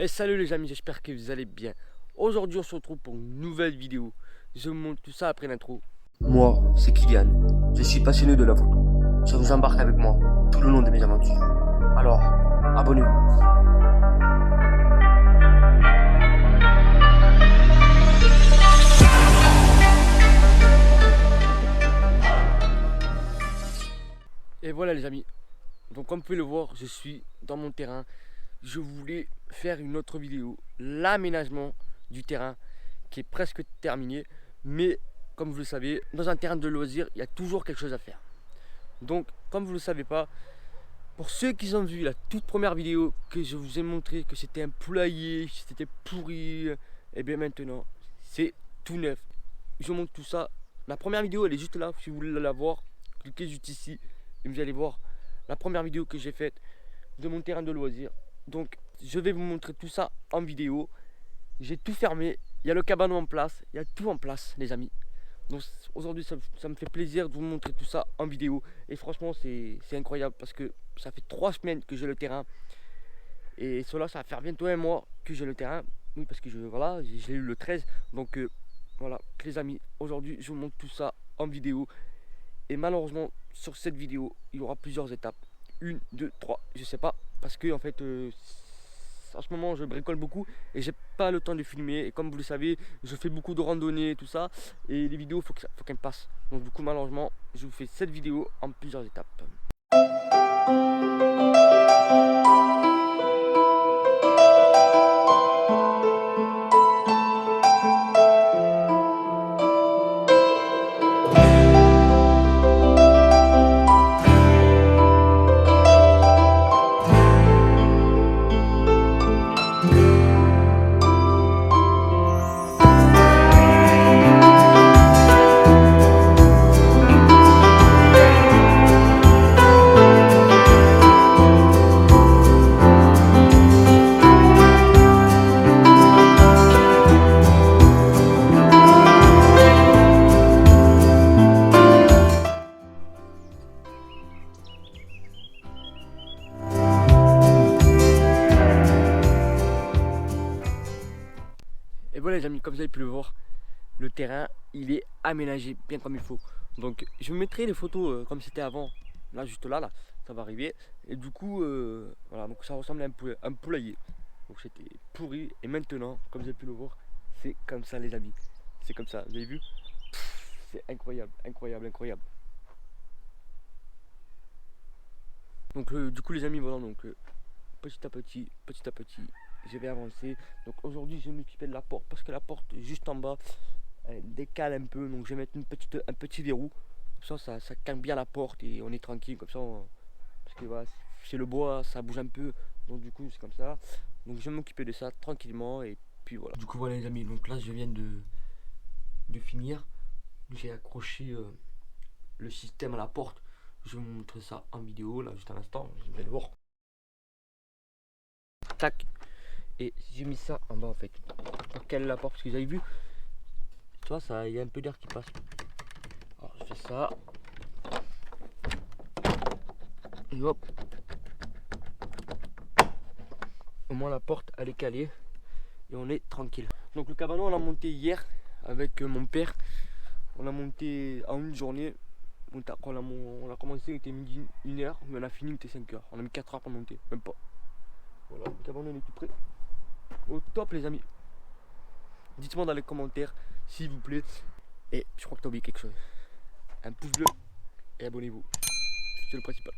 Et salut les amis, j'espère que vous allez bien. Aujourd'hui on se retrouve pour une nouvelle vidéo. Je vous montre tout ça après l'intro. Moi, c'est Kylian. Je suis passionné de la photo. Je vous embarque avec moi tout le long de mes aventures. Alors, abonnez-vous. Et voilà les amis, donc comme vous pouvez le voir, je suis dans mon terrain. Je voulais faire une autre vidéo, l'aménagement du terrain qui est presque terminé. Mais comme vous le savez, dans un terrain de loisirs, il y a toujours quelque chose à faire. Donc comme vous ne le savez pas, pour ceux qui ont vu la toute première vidéo que je vous ai montré que c'était un poulailler, que c'était pourri, et bien maintenant c'est tout neuf. Je vous montre tout ça. La première vidéo elle est juste là, si vous voulez la voir, cliquez juste ici et vous allez voir la première vidéo que j'ai faite de mon terrain de loisirs. Donc je vais vous montrer tout ça en vidéo. J'ai tout fermé, il y a le cabanon en place, il y a tout en place les amis. Donc aujourd'hui ça me fait plaisir de vous montrer tout ça en vidéo. Et franchement c'est incroyable parce que ça fait 3 semaines que j'ai le terrain. Et cela ça va faire bientôt un mois que j'ai le terrain. Oui parce que voilà, j'ai eu le 13. Donc voilà les amis, aujourd'hui je vous montre tout ça en vidéo. Et malheureusement sur cette vidéo il y aura plusieurs étapes. 1, 2, 3, je sais pas. Parce que en fait en ce moment je bricole beaucoup et j'ai pas le temps de filmer. Et comme vous le savez, je fais beaucoup de randonnées et tout ça. Et les vidéos faut qu'elles passent. Donc du coup malheureusement je vous fais cette vidéo en plusieurs étapes. Et voilà les amis, comme vous avez pu le voir, le terrain il est aménagé bien comme il faut. Donc je vous mettrai les photos comme c'était avant, là juste là, ça va arriver. Et du coup voilà, donc ça ressemble à un poulailler. Donc c'était pourri et maintenant comme vous avez pu le voir, c'est comme ça les amis. C'est comme ça, vous avez vu? C'est incroyable, incroyable, incroyable. Donc du coup les amis voilà, donc petit à petit, je vais avancer. Donc aujourd'hui je vais m'occuper de la porte parce que la porte juste en bas elle décale un peu, donc je vais mettre un petit verrou. Comme ça calme bien la porte et on est tranquille comme ça. Parce que voilà, c'est le bois, ça bouge un peu, donc du coup c'est comme ça. Donc je vais m'occuper de ça tranquillement et puis voilà. Du coup voilà les amis, donc là je viens de finir. J'ai accroché le système à la porte. Je vais vous montrer ça en vidéo là juste un instant, je vais le voir. Tac. Et j'ai mis ça en bas en fait. Pour caler la porte parce que vous avez vu, tu vois, ça, il y a un peu d'air qui passe. Alors je fais ça. Et hop. Au moins la porte elle est calée. Et on est tranquille. Donc le cabanon on l'a monté hier avec mon père. On a monté en une journée. On a commencé, il était midi 1h, mais on a fini, il était 5h. On a mis 4 heures pour monter, même pas. Voilà, le cabanon est tout prêt. Au top les amis. Dites-moi dans les commentaires s'il vous plaît. Et je crois que t'as oublié quelque chose. Un pouce bleu et abonnez-vous. C'est le principal.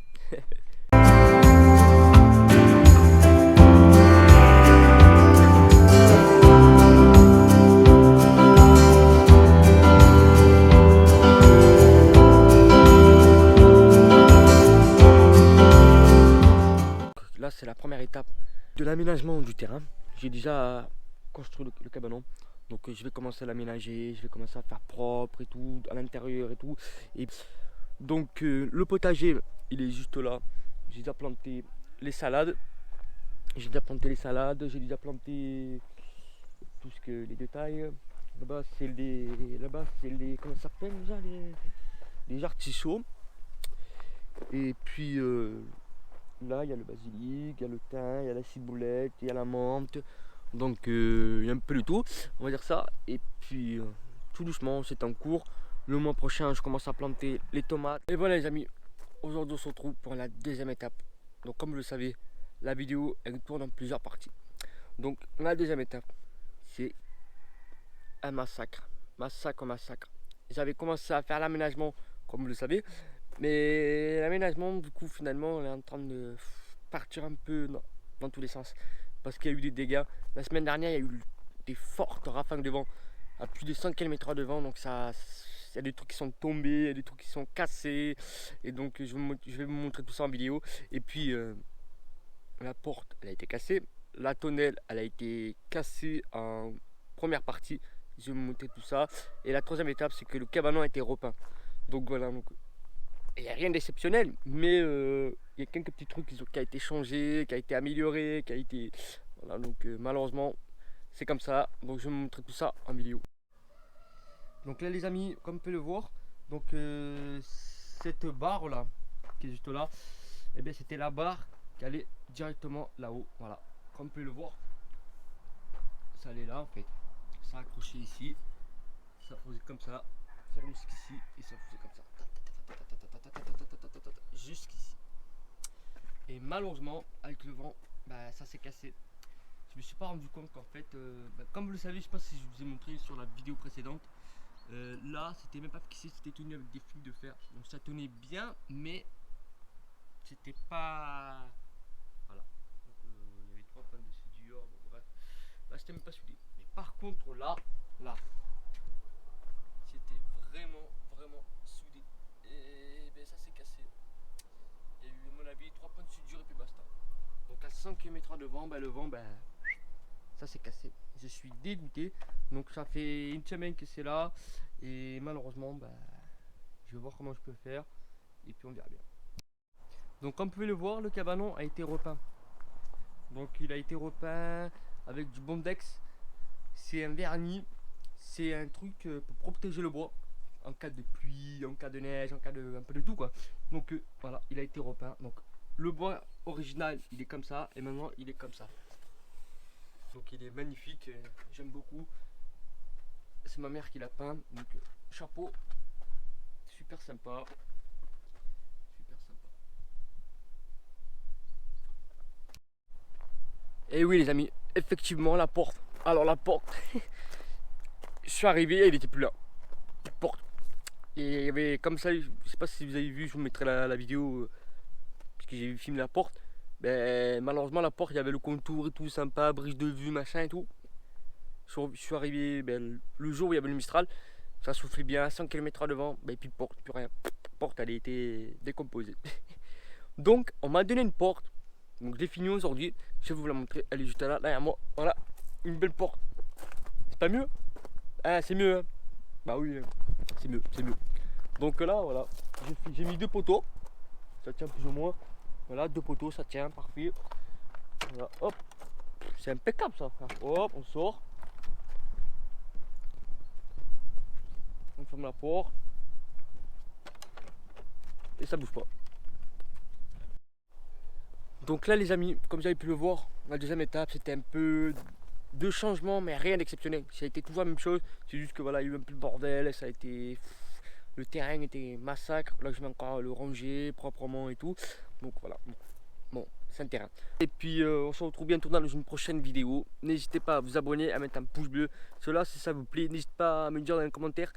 Là c'est la première étape de l'aménagement du terrain. J'ai déjà construit le cabanon. Donc je vais commencer à l'aménager, je vais commencer à faire propre et tout, à l'intérieur et tout. Et donc le potager, il est juste là. J'ai déjà planté les salades. J'ai déjà planté tout ce que les détails. Là-bas c'est les comment ça s'appelle déjà les artichauts. Et puis là il y a le basilic, il y a le thym, il y a la ciboulette, il y a la menthe. Donc il y a un peu de tout, on va dire ça. Et puis tout doucement, c'est en cours. Le mois prochain, je commence à planter les tomates. Et voilà les amis, aujourd'hui on se retrouve pour la deuxième étape. Donc comme vous le savez, la vidéo elle tourne en plusieurs parties. Donc la deuxième étape, c'est un massacre. Massacre. J'avais commencé à faire l'aménagement, comme vous le savez. Mais l'aménagement, du coup, finalement, on est en train de partir un peu dans tous les sens. Parce qu'il y a eu des dégâts. La semaine dernière, il y a eu des fortes rafales de vent à plus de 100 km/h de vent. Donc ça, il y a des trucs qui sont tombés, il y a des trucs qui sont cassés. Et donc je vais vous montrer tout ça en vidéo. Et puis la porte, elle a été cassée. La tonnelle, elle a été cassée en première partie. Je vais vous montrer tout ça. Et la troisième étape, c'est que le cabanon a été repeint. Donc voilà. Donc, il n'y a rien d'exceptionnel, mais il y a quelques petits trucs qui ont été changés, qui a été amélioré, qui a été... Voilà, donc malheureusement, c'est comme ça. Donc je vais vous montrer tout ça en vidéo. Donc là les amis, comme vous pouvez le voir, donc cette barre là, qui est juste là, et bien c'était la barre qui allait directement là-haut. Voilà, comme vous pouvez le voir, ça allait là en fait. Ça accroché ici, ça faisait comme ça jusqu'ici, et ça faisait comme ça. Jusqu'ici. Et malheureusement, avec le vent, bah, ça s'est cassé. Je me suis pas rendu compte qu'en fait, comme vous le savez, je sais pas si je vous ai montré sur la vidéo précédente, là c'était même pas fixé, c'était tenu avec des fils de fer. Donc ça tenait bien, mais c'était pas. Voilà. Donc il y avait 3 points de soudure, bon, bref. Là c'était même pas soudé. Mais par contre, là, c'était vraiment soudé. Et ben, ça s'est cassé. Il y a eu, à mon avis, 3 points de soudure et puis basta. Donc à 100 km/h de vent, ben, le vent, ça s'est cassé. Je suis dégoûté. Donc ça fait une semaine que c'est là. Et malheureusement, je vais voir comment je peux faire. Et puis on verra bien. Donc comme vous pouvez le voir, le cabanon a été repeint. Donc il a été repeint avec du Bondex. C'est un vernis. C'est un truc pour protéger le bois en cas de pluie, en cas de neige, en cas de un peu de tout quoi. Donc voilà, il a été repeint. Donc le bois original, il est comme ça et maintenant il est comme ça. Donc il est magnifique, j'aime beaucoup. C'est ma mère qui l'a peint, donc chapeau, super sympa. Et oui les amis, effectivement la porte. Alors la porte, je suis arrivé, il était plus là. Porte. Et il y avait comme ça, je sais pas si vous avez vu, je vous mettrai la vidéo parce que j'ai filmé la porte. Ben malheureusement la porte, il y avait le contour et tout sympa, brise de vue, machin et tout. Je suis arrivé le jour où il y avait le Mistral, ça soufflait bien, 100 km/h de vent, et puis porte, plus rien. Porte, elle a été décomposée. Donc on m'a donné une porte, donc je l'ai fini aujourd'hui, je vais vous la montrer, elle est juste là, derrière moi, voilà, une belle porte. C'est pas mieux? Ah c'est mieux hein. Bah oui, c'est mieux. Donc là voilà, j'ai mis 2 poteaux, ça tient plus ou moins. Voilà, 2 poteaux, ça tient, parfait. Voilà, hop, c'est impeccable ça, frère. Hop, on sort. On ferme la porte. Et ça bouge pas. Donc là les amis, comme vous avez pu le voir, la deuxième étape c'était un peu de changement mais rien d'exceptionnel. Ça a été toujours la même chose, c'est juste que voilà, il y a eu un peu le bordel, ça a été... Le terrain était massacre, là je vais encore le ranger proprement et tout. Donc voilà, bon, c'est un terrain. Et puis on se retrouve bientôt dans une prochaine vidéo. N'hésitez pas à vous abonner, à mettre un pouce bleu. Cela si ça vous plaît, n'hésitez pas à me dire dans les commentaires.